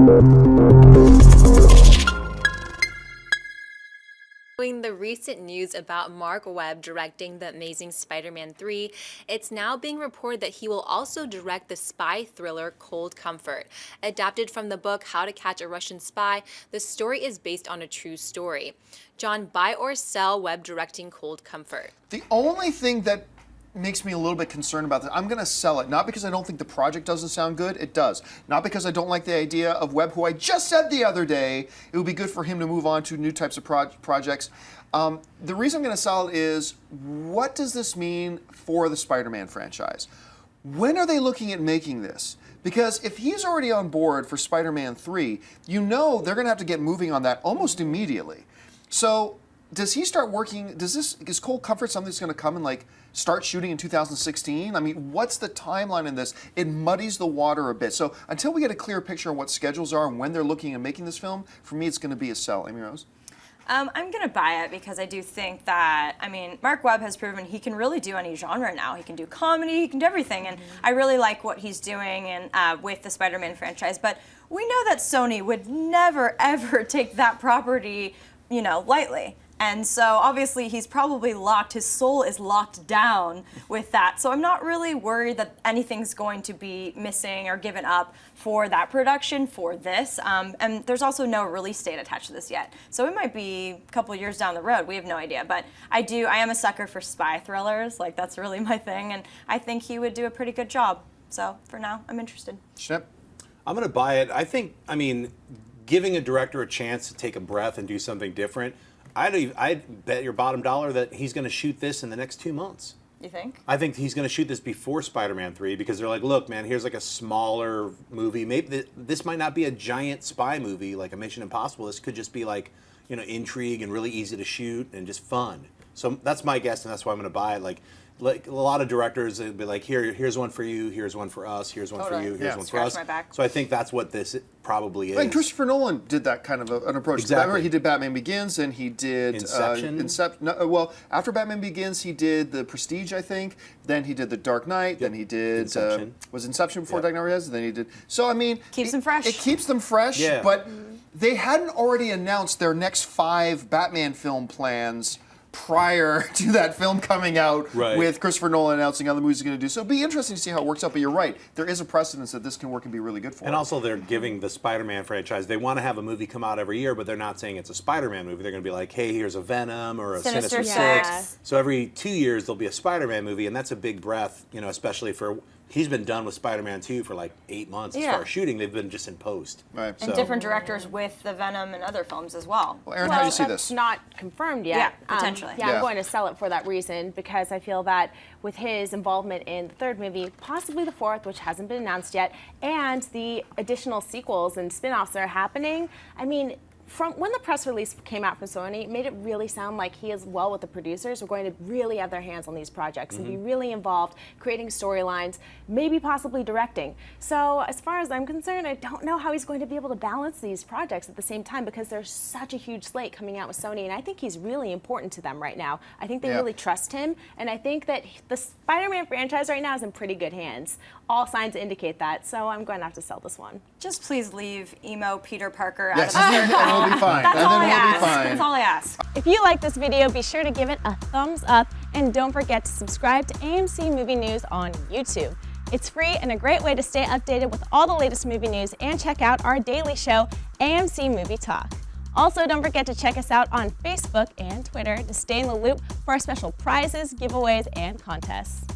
Following the recent news about Marc Webb directing The Amazing Spider-Man 3, it's now being reported that he will also direct the spy thriller Cold Comfort. Adapted from the book How to Catch a Russian Spy, the story is based on a true story. John, buy or sell Webb directing Cold Comfort? The only thing that makes me a little bit concerned about that, I'm going to sell it, not because I don't think the project doesn't sound good, it does. Not because I don't like the idea of Webb, who I just said the other day, it would be good for him to move on to new types of projects. The reason I'm going to sell it is, what does this mean for the Spider-Man franchise? When are they looking at making this? Because if he's already on board for Spider-Man 3, you know they're going to have to get moving on that almost immediately. So does he start working, is Cold Comfort something that's going to come and like start shooting in 2016? I mean, what's the timeline in this? It muddies the water a bit. So until we get a clear picture of what schedules are and when they're looking at making this film, for me it's going to be a sell. Amy Rose? I'm going to buy it because I do think that, I mean, Marc Webb has proven he can really do any genre now. He can do comedy, he can do everything, and I really like what he's doing and with the Spider-Man franchise. But we know that Sony would never, ever take that property, you know, lightly. And so obviously he's probably locked, his soul is locked down with that. So I'm not really worried that anything's going to be missing or given up for that production, for this. And there's also no release date attached to this yet. So it might be a couple of years down the road, we have no idea. But I am a sucker for spy thrillers, like that's really my thing. And I think he would do a pretty good job. So for now, I'm interested. Schnipp? I'm gonna buy it. I mean, giving a director a chance to take a breath and do something different, I'd bet your bottom dollar that he's going to shoot this in the next 2 months. You think? I think he's going to shoot this before Spider-Man 3 because they're like, look, man, here's like a smaller movie. Maybe this might not be a giant spy movie like a Mission Impossible. This could just be like, you know, intrigue and really easy to shoot and just fun. So that's my guess, and that's why I'm going to buy it. Like a lot of directors, they'd be like, here's one for you, here's one for us, here's one for you, here's one for us. My back. So I think that's what this probably is. And Christopher Nolan did that kind of an approach. Exactly. Remember, he did Batman Begins, and he did Inception. Well, after Batman Begins, he did The Prestige, I think. Then he did The Dark Knight. Then he did Inception. Was Inception before Dark Knight Rises? Then he did. So I mean, Keeps them fresh. It keeps them fresh. Yeah. But they hadn't already announced their next 5 Batman film plans prior to that film coming out, with Christopher Nolan announcing other movies he's going to do. So it'll be interesting to see how it works out. But you're right, there is a precedence that this can work and be really good for. And also, they're giving the Spider-Man franchise, they want to have a movie come out every year, but they're not saying it's a Spider-Man movie. They're going to be like, hey, here's a Venom or a Sinister Six. So every 2 years, there'll be a Spider-Man movie, and that's a big breath, you know, especially for... He's been done with Spider-Man 2 for like 8 months as far as shooting. They've been just in post. Right. And different directors with the Venom and other films as well. Well, Aaron, how do you see that's this? Not confirmed yet. Yeah, potentially. I'm going to sell it for that reason because I feel that with his involvement in the 3rd movie, possibly the 4th, which hasn't been announced yet, and the additional sequels and spin-offs that are happening, I mean, from when the press release came out from Sony, it made it really sound like he, as well with the producers, are going to really have their hands on these projects and be really involved, creating storylines, maybe possibly directing. So as far as I'm concerned, I don't know how he's going to be able to balance these projects at the same time because there's such a huge slate coming out with Sony, and I think he's really important to them right now. I think they really trust him, and I think that the Spider-Man franchise right now is in pretty good hands. All signs indicate that, so I'm going to have to sell this one. Just please leave emo Peter Parker out of the and we'll be fine. That's all I ask. Be fine. That's all I ask. If you like this video, be sure to give it a thumbs up, and don't forget to subscribe to AMC Movie News on YouTube. It's free and a great way to stay updated with all the latest movie news and check out our daily show, AMC Movie Talk. Also, don't forget to check us out on Facebook and Twitter to stay in the loop for our special prizes, giveaways, and contests.